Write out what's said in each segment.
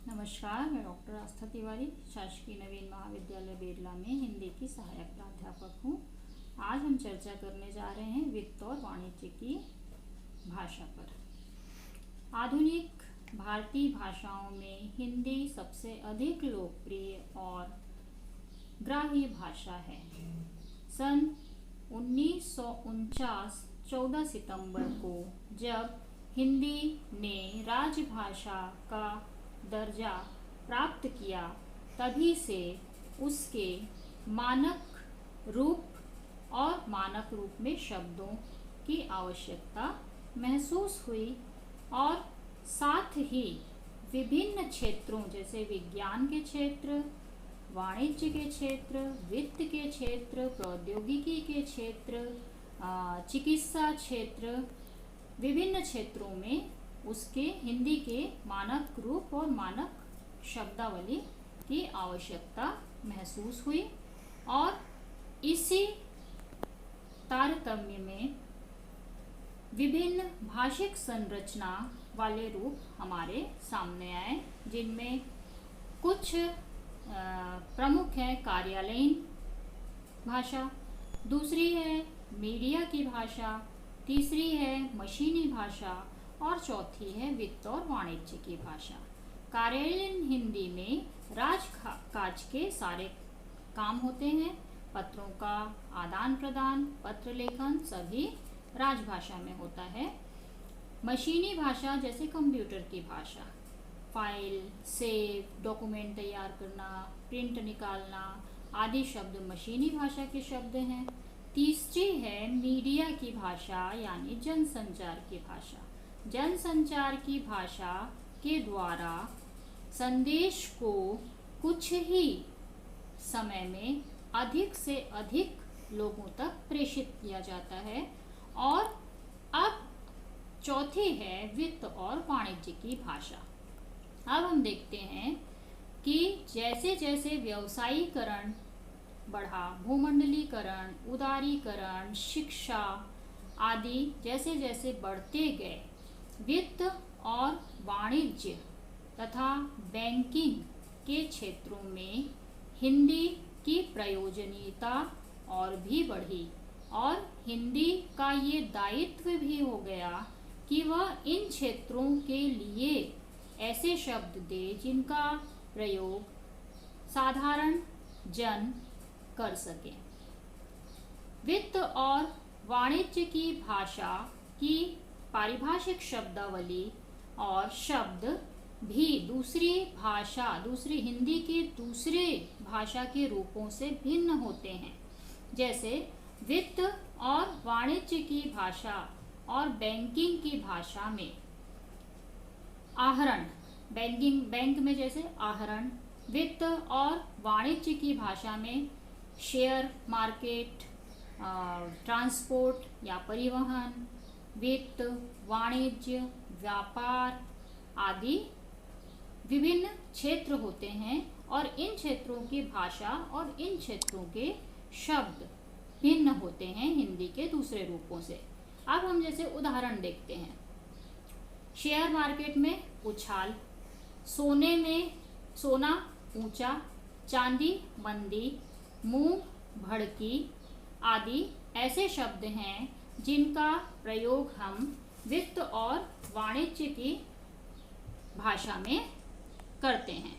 नमस्कार, मैं डॉक्टर आस्था तिवारी शासकीय नवीन महाविद्यालय बेरला में हिंदी की सहायक प्राध्यापक हूँ। आज हम चर्चा करने जा रहे हैं वित्त और वाणिज्य की भाषा पर। आधुनिक भारतीय भाषाओं में हिंदी सबसे अधिक लोकप्रिय और ग्राह्य भाषा है। सन 1949 14 सितंबर को जब हिंदी ने राजभाषा का दर्जा प्राप्त किया, तभी से उसके मानक रूप में शब्दों की आवश्यकता महसूस हुई और साथ ही विभिन्न क्षेत्रों जैसे विज्ञान के क्षेत्र, वाणिज्य के क्षेत्र, वित्त के क्षेत्र, प्रौद्योगिकी के क्षेत्र, चिकित्सा क्षेत्र, विभिन्न क्षेत्रों में उसके हिंदी के मानक रूप और मानक शब्दावली की आवश्यकता महसूस हुई और इसी तारतम्य में विभिन्न भाषिक संरचना वाले रूप हमारे सामने आए, जिनमें कुछ प्रमुख है कार्यालयीन भाषा, दूसरी है मीडिया की भाषा, तीसरी है मशीनी भाषा और चौथी है वित्त और वाणिज्य की भाषा। कार्यालयीन हिंदी में राजकाज के सारे काम होते हैं। पत्रों का आदान प्रदान, पत्र लेखन सभी राजभाषा में होता है। मशीनी भाषा जैसे कंप्यूटर की भाषा, फाइल, सेव, डॉक्यूमेंट तैयार करना, प्रिंट निकालना आदि शब्द मशीनी भाषा के शब्द हैं। तीसरी है मीडिया की भाषा यानी जनसंचार की भाषा। जनसंचार की भाषा के द्वारा संदेश को कुछ ही समय में अधिक से अधिक लोगों तक प्रेषित किया जाता है। और अब चौथी है वित्त और वाणिज्य की भाषा। अब हम देखते हैं कि जैसे जैसे व्यवसायीकरण बढ़ा, भूमंडलीकरण, उदारीकरण, शिक्षा आदि जैसे जैसे बढ़ते गए, वित्त और वाणिज्य तथा बैंकिंग के क्षेत्रों में हिंदी की प्रयोजनीयता और भी बढ़ी और हिंदी का ये दायित्व भी हो गया कि वह इन क्षेत्रों के लिए ऐसे शब्द दे जिनका प्रयोग साधारण जन कर सके। वित्त और वाणिज्य की भाषा की पारिभाषिक शब्दावली और शब्द भी दूसरी हिंदी के दूसरे भाषा के रूपों से भिन्न होते हैं। जैसे वित्त और वाणिज्य की भाषा और बैंकिंग की भाषा में आहरण, बैंक में जैसे आहरण, वित्त और वाणिज्य की भाषा में शेयर मार्केट, ट्रांसपोर्ट या परिवहन, वित्त, वाणिज्य, व्यापार आदि विभिन्न क्षेत्र होते हैं और इन क्षेत्रों की भाषा और इन क्षेत्रों के शब्द भिन्न होते हैं हिंदी के दूसरे रूपों से। अब हम जैसे उदाहरण देखते हैं। शेयर मार्केट में उछाल, सोने में सोना ऊंचा, चांदी मंदी, मूंग भड़की आदि ऐसे शब्द हैं जिनका प्रयोग हम वित्त और वाणिज्य की भाषा में करते हैं।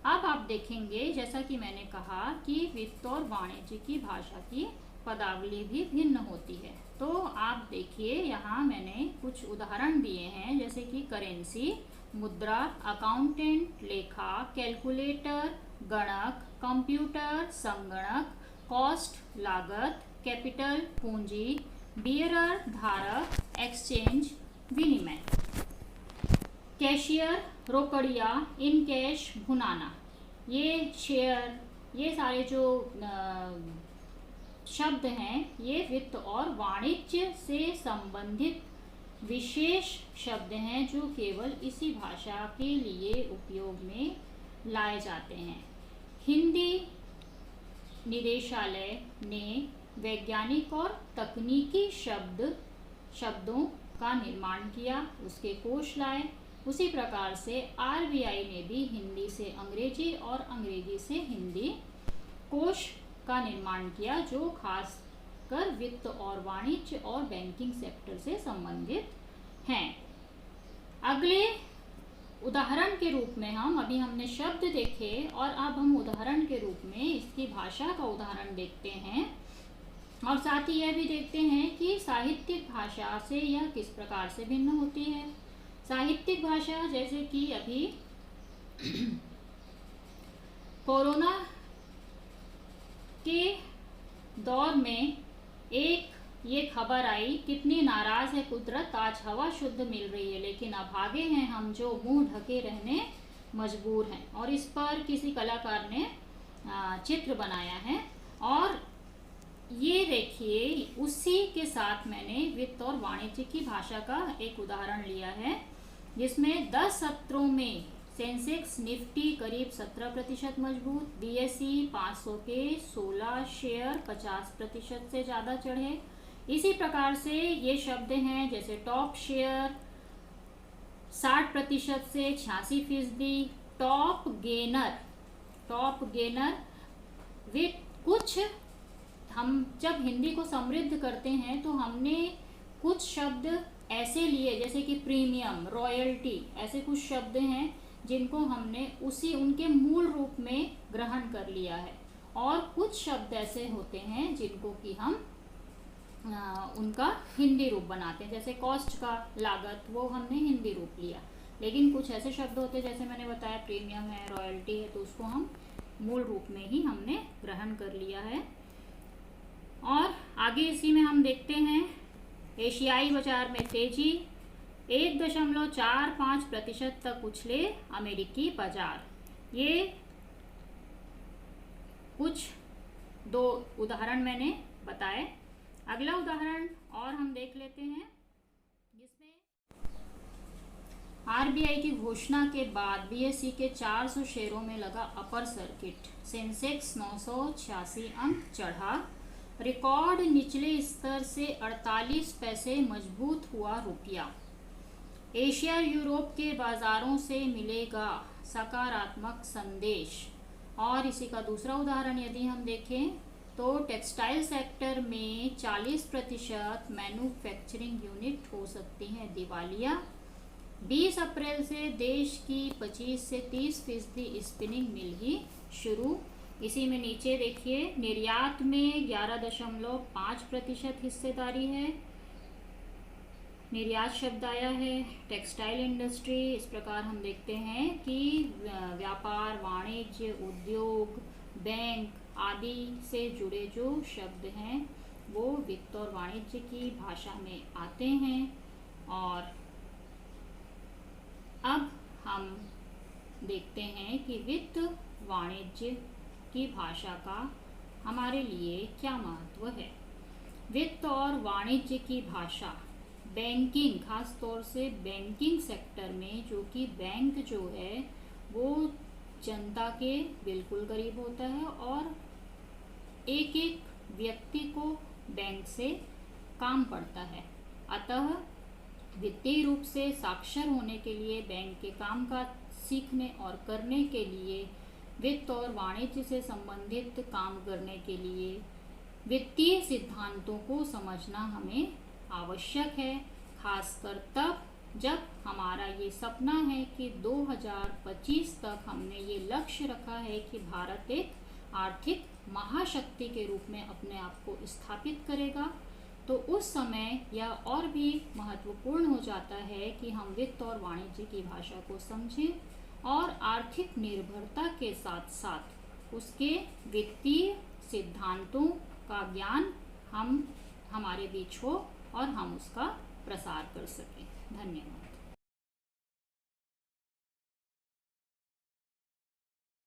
अब आप देखेंगे, जैसा कि मैंने कहा कि वित्त और वाणिज्य की भाषा की पदावली भी भिन्न होती है। तो आप देखिए, यहाँ मैंने कुछ उदाहरण दिए हैं, जैसे कि करेंसी, मुद्रा, अकाउंटेंट, लेखा, कैलकुलेटर, गणक, कंप्यूटर, संगणक, कॉस्ट लागत, कैपिटल पूंजी, बियरर धारक, एक्सचेंज विनिमय, कैशियर रोकड़िया, इन कैश भुनाना। ये शेयर, ये सारे जो शब्द हैं ये वित्त और वाणिज्य से संबंधित विशेष शब्द हैं जो केवल इसी भाषा के लिए उपयोग में लाए जाते हैं। हिंदी निदेशालय ने वैज्ञानिक और तकनीकी शब्दों का निर्माण किया, उसके कोश लाए, उसी प्रकार से आरबीआई ने भी हिंदी से अंग्रेजी और अंग्रेजी से हिंदी कोश का निर्माण किया, जो खासकर वित्त और वाणिज्य और बैंकिंग सेक्टर से संबंधित हैं। अगले उदाहरण के रूप में अभी हमने शब्द देखे और अब हम उदाहरण के रूप में इसकी भाषा का उदाहरण देखते हैं और साथ ही यह भी देखते हैं कि साहित्यिक भाषा से यह किस प्रकार से भिन्न होती है। साहित्यिक भाषा जैसे कि अभी कोरोना के दौर में एक ये खबर आई, कितनी नाराज है कुदरत, आज हवा शुद्ध मिल रही है लेकिन अभागे हैं हम जो मुंह ढके रहने मजबूर हैं। और इस पर किसी कलाकार ने चित्र बनाया है और ये देखिए उसी के साथ मैंने वित्त और वाणिज्य की भाषा का एक उदाहरण लिया है, जिसमें 10 सत्रों में सेंसेक्स निफ्टी करीब 17% मजबूत, बीएसई 500 के 16 शेयर 50% से ज़्यादा चढ़े। इसी प्रकार से ये शब्द हैं जैसे टॉप शेयर 60% से 86%, टॉप गेनर वे कुछ हम जब हिंदी को समृद्ध करते हैं तो हमने कुछ शब्द ऐसे लिए जैसे कि प्रीमियम, रॉयल्टी, ऐसे कुछ शब्द हैं जिनको हमने उनके मूल रूप में ग्रहण कर लिया है और कुछ शब्द ऐसे होते हैं जिनको कि हम उनका हिंदी रूप बनाते हैं, जैसे कॉस्ट का लागत, वो हमने हिंदी रूप लिया। लेकिन कुछ ऐसे शब्द होते हैं जैसे मैंने बताया प्रीमियम है, रॉयल्टी है, तो उसको हम मूल रूप में ही हमने ग्रहण कर लिया है। और आगे इसी में हम देखते हैं एशियाई बाजार में तेजी, 1.45% तक उछले अमेरिकी बाजार। ये कुछ 2 उदाहरण मैंने बताए। अगला उदाहरण और हम देख लेते हैं, जिसमें आरबीआई की घोषणा के बाद बीएसई के 400 शेयरों में लगा अपर सर्किट, सेंसेक्स 986 अंक चढ़ा, रिकॉर्ड निचले स्तर से 48 पैसे मजबूत हुआ रुपया। एशिया यूरोप के बाजारों से मिलेगा सकारात्मक संदेश। और इसी का दूसरा उदाहरण यदि हम देखें तो टेक्सटाइल सेक्टर में 40% मैन्युफैक्चरिंग यूनिट हो सकती हैं दिवालिया। 20 अप्रैल से देश की 25 से 30% स्पिनिंग मिल ही शुरू। इसी में नीचे देखिए निर्यात में 11.5% हिस्सेदारी है, निर्यात शब्द आया है। टेक्सटाइल इंडस्ट्री, इस प्रकार हम देखते हैं कि व्यापार, वाणिज्य, उद्योग, बैंक आदि से जुड़े जो शब्द हैं वो वित्त और वाणिज्य की भाषा में आते हैं। और अब हम देखते हैं कि वित्त वाणिज्य की भाषा का हमारे लिए क्या महत्व है। वित्त और वाणिज्य की भाषा बैंकिंग, खास तौर से बैंकिंग सेक्टर में, जो कि बैंक जो है वो जनता के बिल्कुल करीब होता है और एक एक व्यक्ति को बैंक से काम पड़ता है। अतः वित्तीय रूप से साक्षर होने के लिए, बैंक के काम का सीखने और करने के लिए, वित्त और वाणिज्य से संबंधित काम करने के लिए वित्तीय सिद्धांतों को समझना हमें आवश्यक है, खासकर तब जब हमारा ये सपना है कि 2025 तक हमने ये लक्ष्य रखा है कि भारत एक आर्थिक महाशक्ति के रूप में अपने आप को स्थापित करेगा। तो उस समय यह और भी महत्वपूर्ण हो जाता है कि हम वित्त और वाणिज्य की भाषा को समझें और आर्थिक निर्भरता के साथ साथ उसके वित्तीय सिद्धांतों का ज्ञान हमारे बीच हो और हम उसका प्रसार कर सकें। धन्यवाद।